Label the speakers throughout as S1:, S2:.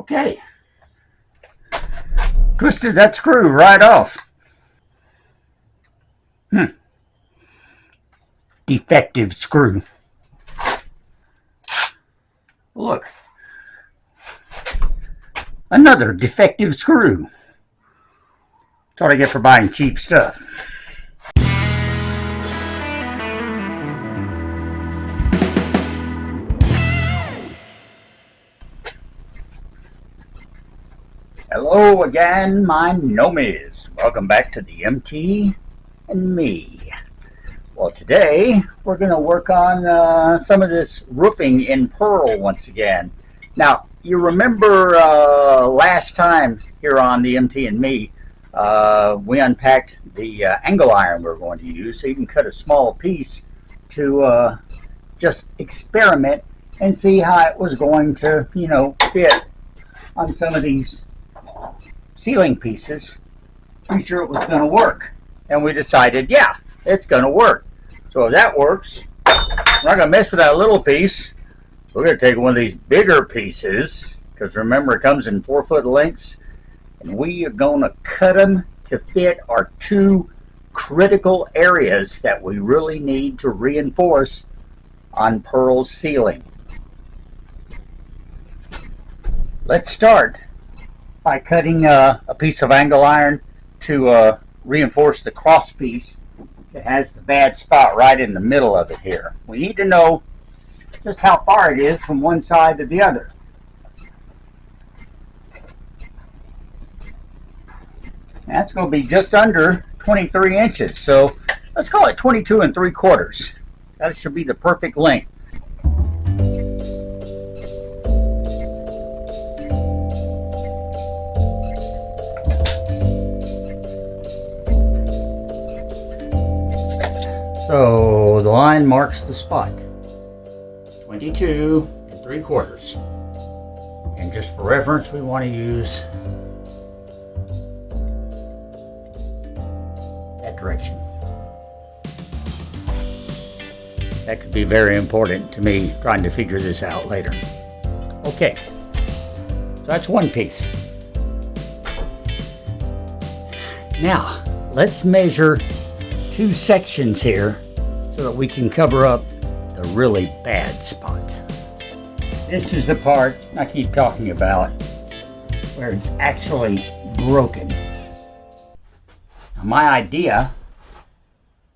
S1: Okay. Twisted that screw right off. Defective screw. Look. Another defective screw. That's what I get for buying cheap stuff. Hello again, my nomies. Welcome back to the MT and me. Well, today we're going to work on some of this roofing in Pearl once again. Now, you remember last time here on the MT and me, we unpacked the angle iron we we're going to use, so you can cut a small piece to just experiment and see how it was going to, fit on some of these ceiling pieces. Pretty sure it was going to work, and we decided, yeah, it's going to work. So if that works, we're not going to mess with that little piece. We're going to take one of these bigger pieces, because remember, it comes in 4-foot lengths, and we are going to cut them to fit our two critical areas that we really need to reinforce on Pearl's ceiling. Let's start by cutting a piece of angle iron to reinforce the cross piece that has the bad spot right in the middle of it here. We need to know just how far it is from one side to the other. That's going to be just under 23 inches, so let's call it 22 3/4. That should be the perfect length. So the line marks the spot, 22 3/4. And just for reference, we want to use that direction. That could be very important to me trying to figure this out later. Okay, so that's one piece. Now, let's measure two sections here so that we can cover up the really bad spot. This is the part I keep talking about where it's actually broken. Now, my idea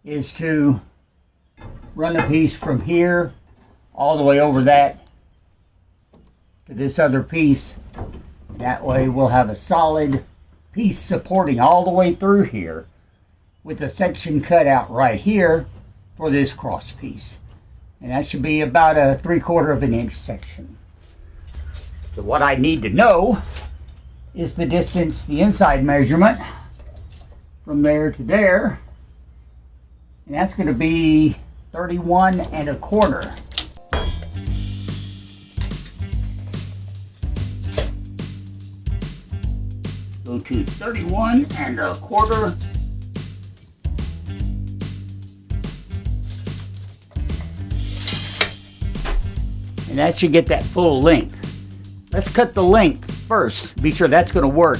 S1: is to run a piece from here all the way over that to this other piece. That way we'll have a solid piece supporting all the way through here, with a section cut out right here for this cross piece. And that should be about a 3/4 of an inch section. So what I need to know is the distance, the inside measurement from there to there. And that's going to be 31 1/4. Go to 31 1/4. And that should get that full length. Let's cut the length first, be sure that's going to work.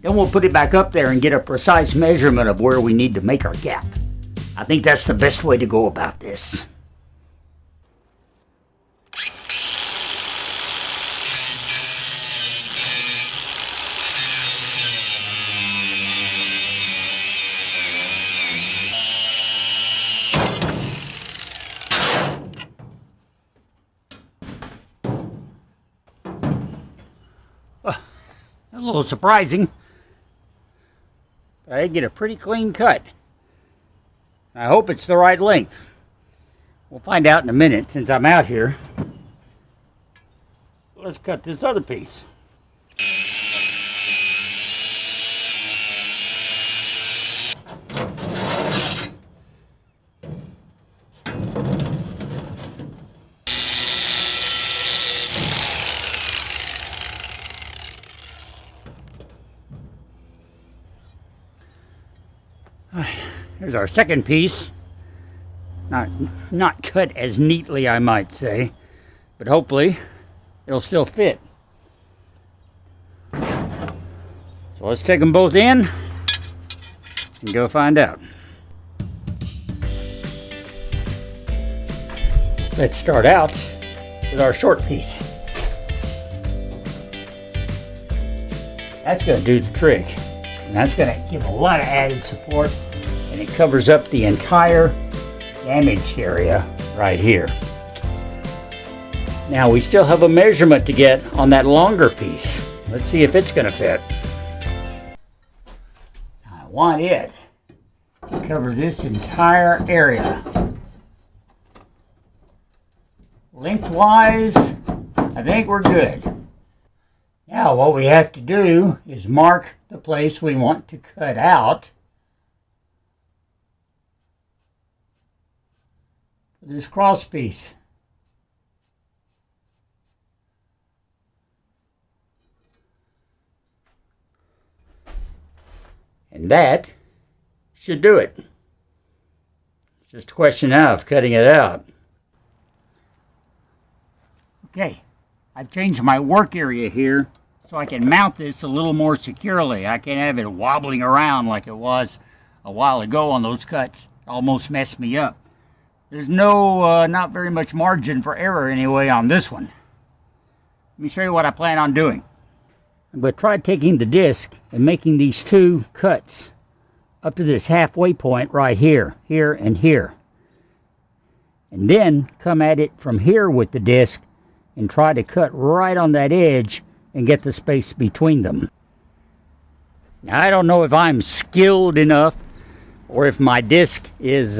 S1: Then we'll put it back up there and get a precise measurement of where we need to make our gap. I think that's the best way to go about this. A little surprising, but I did get a pretty clean cut. I hope it's the right length. We'll find out in a minute since I'm out here. Let's cut this other piece. Here's our second piece. Not cut as neatly, I might say, but hopefully it'll still fit. So let's take them both in and go find out. Let's start out with our short piece. That's going to do the trick. And that's going to give a lot of added support, and it covers up the entire damaged area right here. Now we still have a measurement to get on that longer piece. Let's see if it's going to fit. I want it to cover this entire area. Lengthwise, I think we're good. Now what we have to do is mark the place we want to cut out for this cross piece. And that should do it. It's just a question now of cutting it out. Okay, I've changed my work area here so I can mount this a little more securely. I can't have it wobbling around like it was a while ago on those cuts. It almost messed me up. There's not very much margin for error anyway on this one. Let me show you what I plan on doing. I'm going to try taking the disc and making these two cuts up to this halfway point right here, here and here. And then come at it from here with the disc and try to cut right on that edge and get the space between them. Now I don't know if I'm skilled enough or if my disc is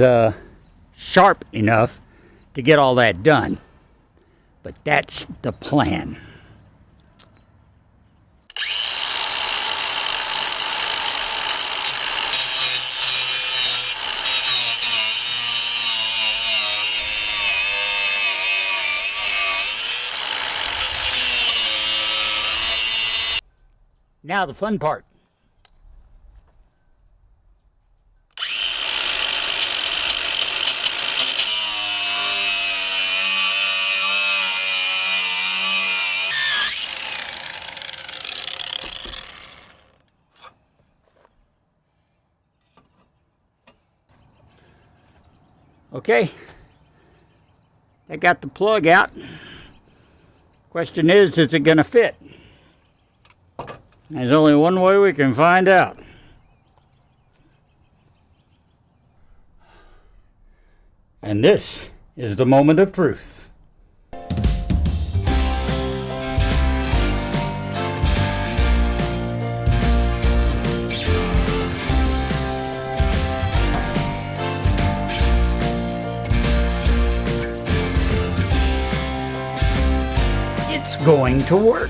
S1: sharp enough to get all that done, but that's the plan. Now the fun part. Okay, I got the plug out. Question is it going to fit? There's only one way we can find out. And this is the moment of truth. It's going to work.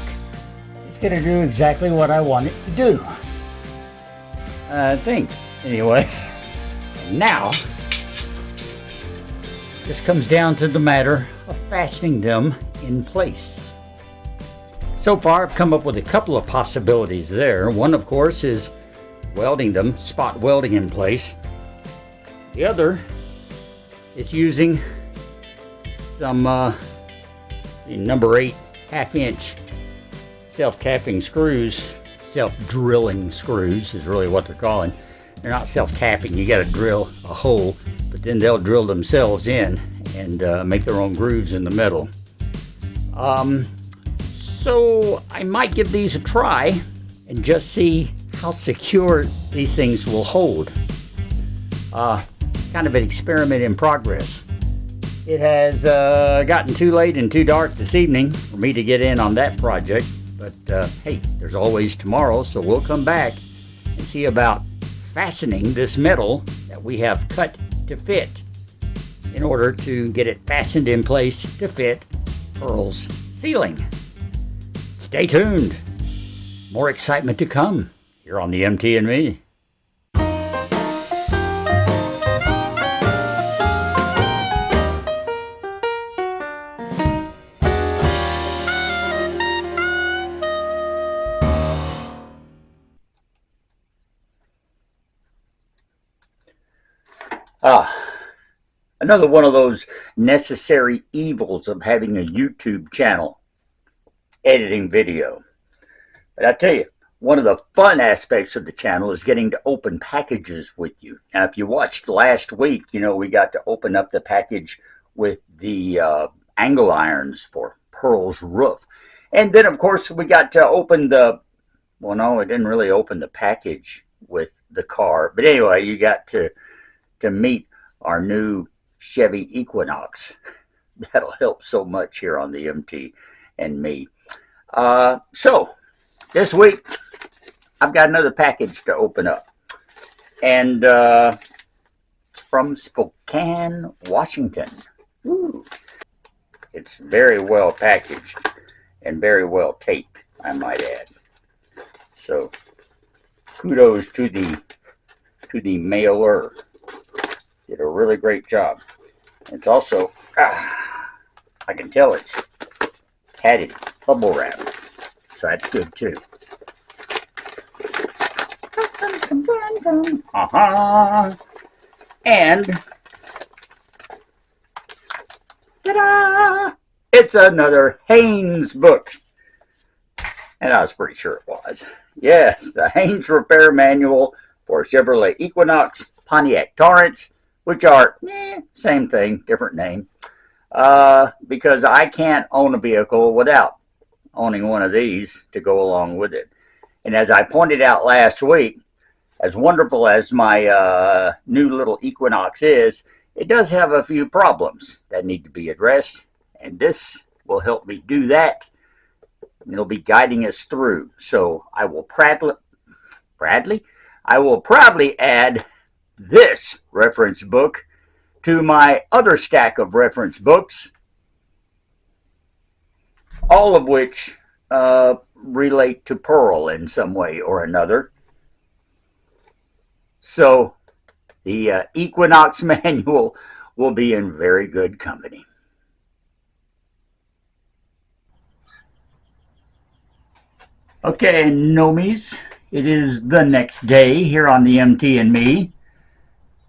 S1: Going to do exactly what I want it to do. I think, anyway. Now, this comes down to the matter of fastening them in place. So far, I've come up with a couple of possibilities there. One, of course, is welding them, spot welding in place. The other is using some number 8 1/2-inch self-tapping screws. Self-drilling screws is really what they're calling. They're not self-tapping. You got to drill a hole, but then they'll drill themselves in and make their own grooves in the metal. So I might give these a try and just see how secure these things will hold. Kind of an experiment in progress. It has gotten too late and too dark this evening for me to get in on that project. But hey, there's always tomorrow, so we'll come back and see about fastening this metal that we have cut to fit in order to get it fastened in place to fit Pearl's ceiling. Stay tuned. More excitement to come here on the MT and Me. Another one of those necessary evils of having a YouTube channel, editing video. But I tell you, one of the fun aspects of the channel is getting to open packages with you. Now, if you watched last week, you know, we got to open up the package with the angle irons for Pearl's roof. And then, of course, we got to open the, well, no, it didn't really open the package with the car. But anyway, you got to meet our new Chevy Equinox. That'll help so much here on the MT and me. So, this week, I've got another package to open up. And it's from Spokane, Washington. Ooh. It's very well packaged and very well taped, I might add. So, kudos to the mailer. Did a really great job. It's also, I can tell it's padded bubble wrap, so that's good too. And ta-da! It's another Haynes book. And I was pretty sure it was. Yes, the Haynes Repair Manual for Chevrolet Equinox, Pontiac Torrance, which are, same thing, different name. Because I can't own a vehicle without owning one of these to go along with it. And as I pointed out last week, as wonderful as my new little Equinox is, it does have a few problems that need to be addressed. And this will help me do that. It'll be guiding us through. So I will proudly add this reference book to my other stack of reference books, all of which relate to Pearl in some way or another. So the Equinox manual will be in very good company. Okay, Nomies, it is the next day here on the MT and me.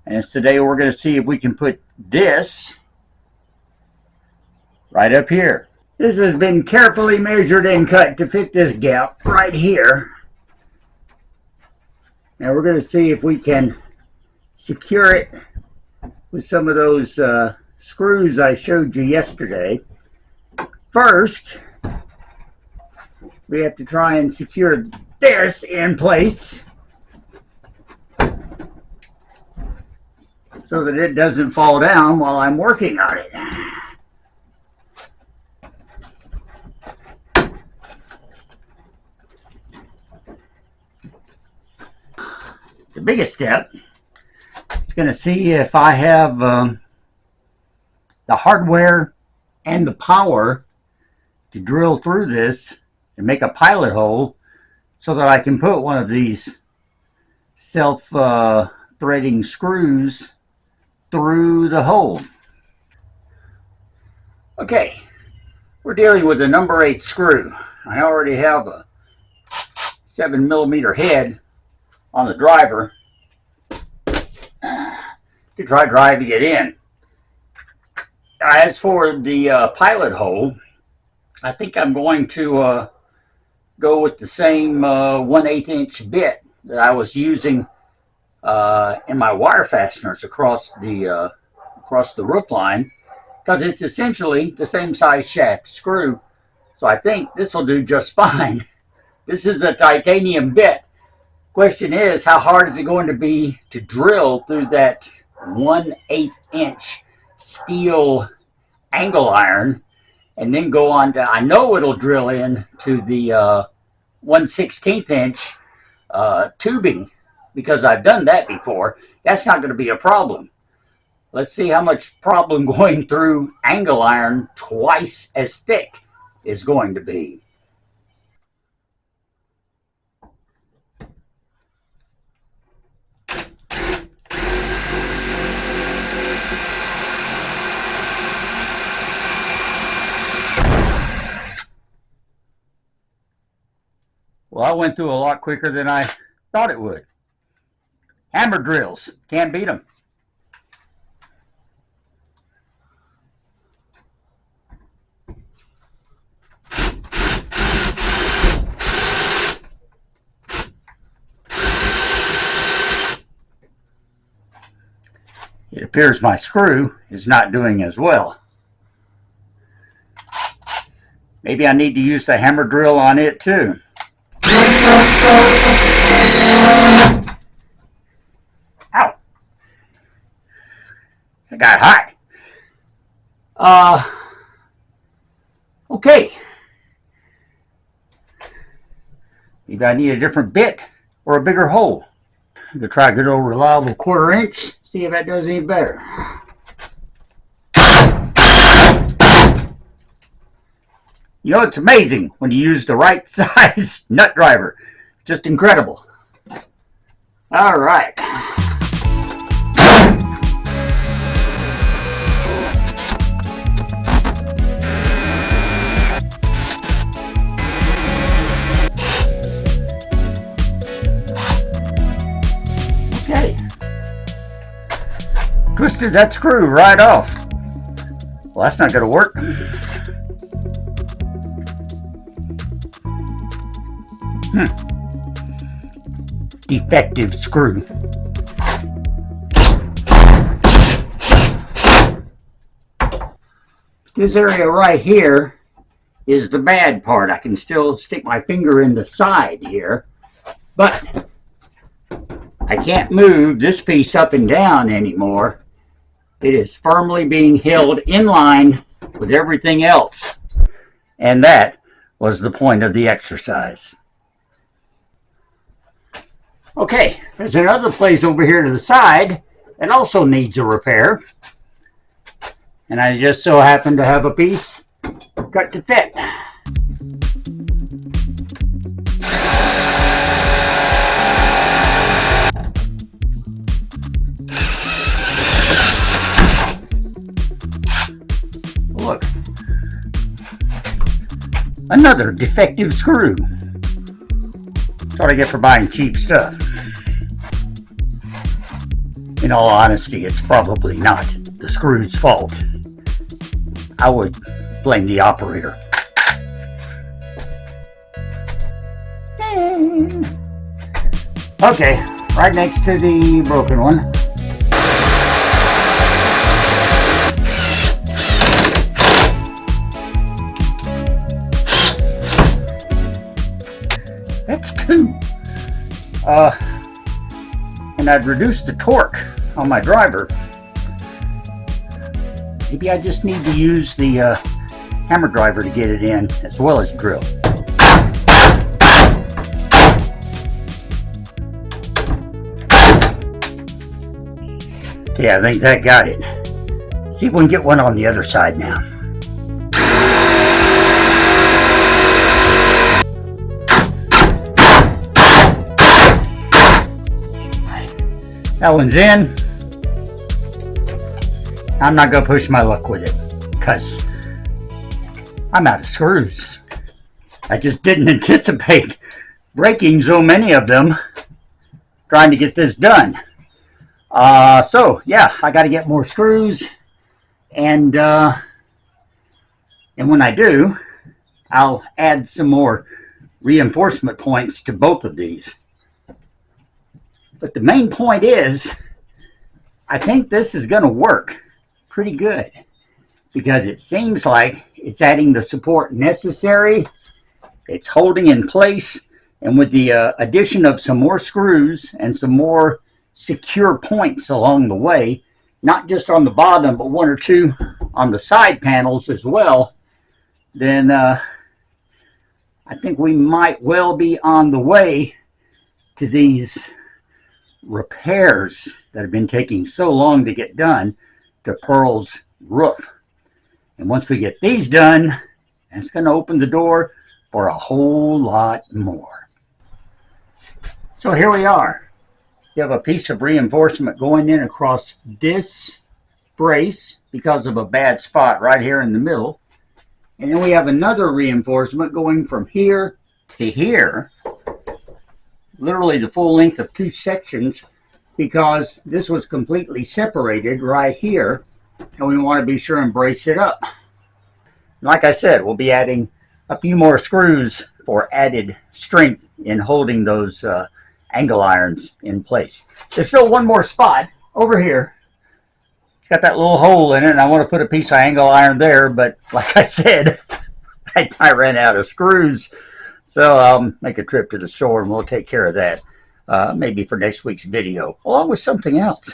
S1: And today we're going to see if we can put this right up here. This has been carefully measured and cut to fit this gap right here. Now we're going to see if we can secure it with some of those screws I showed you yesterday. First, we have to try and secure this in place so that it doesn't fall down while I'm working on it. The biggest step is going to see if I have the hardware and the power to drill through this and make a pilot hole so that I can put one of these self-threading screws through the hole. Okay, we're dealing with a number 8 screw. I already have a 7mm head on the driver to try driving it in. As for the pilot hole, I think I'm going to go with the same 1/8 inch bit that I was using in my wire fasteners across the roof line, because it's essentially the same size shaft screw. So I think this will do just fine. This is a titanium bit. Question is, how hard is it going to be to drill through that 1/8 inch steel angle iron and then go on to, I know it'll drill in to the 1/16 inch tubing, because I've done that before. That's not going to be a problem. Let's see how much problem going through angle iron twice as thick is going to be. Well, I went through a lot quicker than I thought it would. Hammer drills, can't beat them. appears my screw is not doing as well. Maybe I need to use the hammer drill on it too. Ow! It got hot. Okay. Maybe I need a different bit or a bigger hole. I'm going to try a good old reliable 1/4 inch, see if that does any better. You know, it's amazing when you use the right size nut driver. Just incredible. All right. Okay. Twisted that screw right off. Well, that's not going to work. Defective screw. This area right here is the bad part. I can still stick my finger in the side here, but I can't move this piece up and down anymore. It is firmly being held in line with everything else, and that was the point of the exercise. Okay, there's another place over here to the side that also needs a repair. And I just so happen to have a piece cut to fit. Look. Another defective screw. That's what I get for buying cheap stuff. In all honesty, it's probably not the screw's fault. I would blame the operator. Okay, right next to the broken one. That's 2. And I'd reduced the torque on my driver. Maybe I just need to use the hammer driver to get it in as well as drill. Okay, I think that got it. See if we can get one on the other side now. That one's in. I'm not going to push my luck with it because I'm out of screws. I just didn't anticipate breaking so many of them trying to get this done. So yeah, I got to get more screws, and when I do, I'll add some more reinforcement points to both of these. But the main point is, I think this is going to work pretty good because it seems like it's adding the support necessary. It's holding in place, and with the addition of some more screws and some more secure points along the way, not just on the bottom, but 1 or 2 on the side panels as well, then I think we might well be on the way to these repairs that have been taking so long to get done to Pearl's roof. And once we get these done, that's going to open the door for a whole lot more. So here we are. You have a piece of reinforcement going in across this brace because of a bad spot right here in the middle. And then we have another reinforcement going from here to here, literally the full length of 2 sections, because this was completely separated right here, and we want to be sure and brace it up. Like I said, we'll be adding a few more screws for added strength in holding those angle irons in place. There's still one more spot over here got that little hole in it, and I want to put a piece of angle iron there, but like I said, I ran out of screws. So I'll make a trip to the store and we'll take care of that. Maybe for next week's video, along with something else.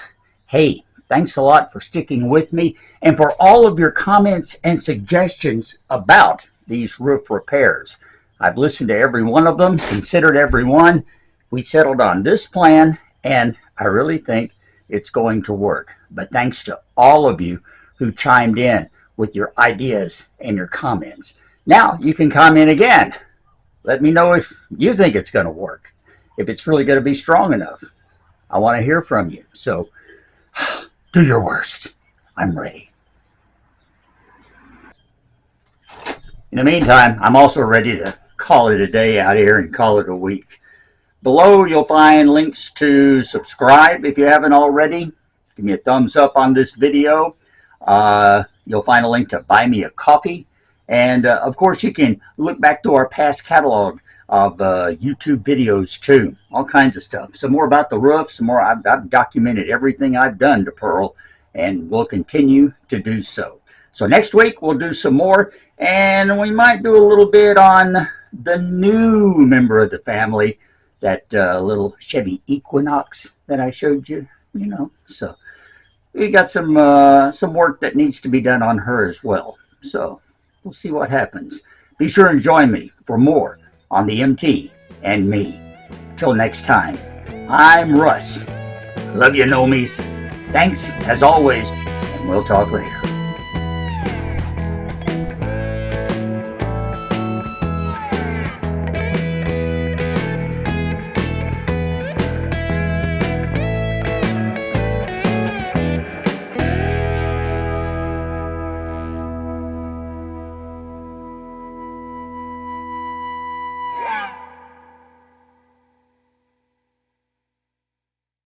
S1: Hey, thanks a lot for sticking with me and for all of your comments and suggestions about these roof repairs. I've listened to every one of them, considered every one. We settled on this plan, and I really think it's going to work. But thanks to all of you who chimed in with your ideas and your comments. Now you can comment again. Let me know if you think it's going to work, if it's really going to be strong enough. I want to hear from you. So do your worst. I'm ready. In the meantime, I'm also ready to call it a day out here and call it a week. Below, you'll find links to subscribe if you haven't already. Give me a thumbs up on this video. You'll find a link to buy me a coffee. And, of course, you can look back to our past catalog of YouTube videos, too. All kinds of stuff. Some more about the roof. Some more. I've documented everything I've done to Pearl, and will continue to do so. So next week, we'll do some more. And we might do a little bit on the new member of the family, that little Chevy Equinox that I showed you. You know, so we got some work that needs to be done on her as well. So we'll see what happens. Be sure and join me for more on the MT and me. Till next time, I'm Russ. Love you, Nomies. Thanks, as always, and we'll talk later.